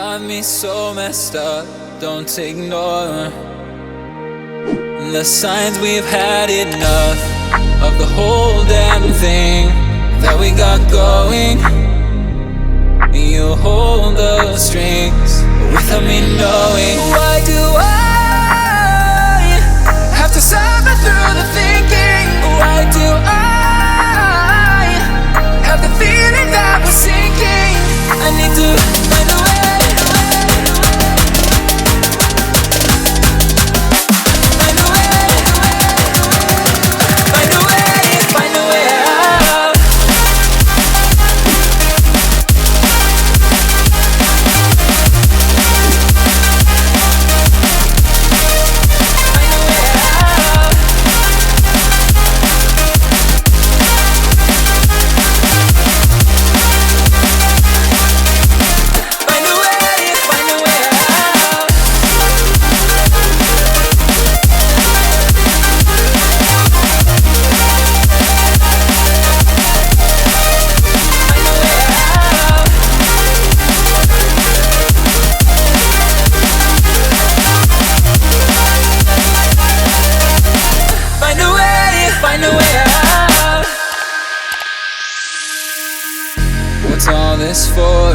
got me so messed up. Don't ignore the signs. We've had enough of the whole damn thing that we got going. You hold the strings without me knowing. Why do I have to suffer through the thinking? Why do I have the feeling that we're sinking? I need to find a way. What's all this for?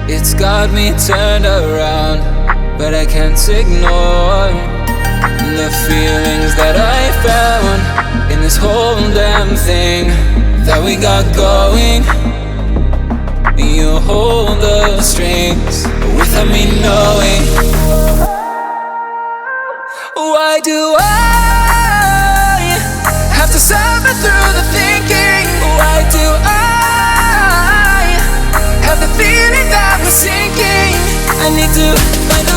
It's got me turned around, but I can't ignore the feelings that I found in this whole damn thing that we got going. You hold the strings without me knowing. Why do I have to suffer through the thinking? Why do I have the feeling that we're sinking? I need to find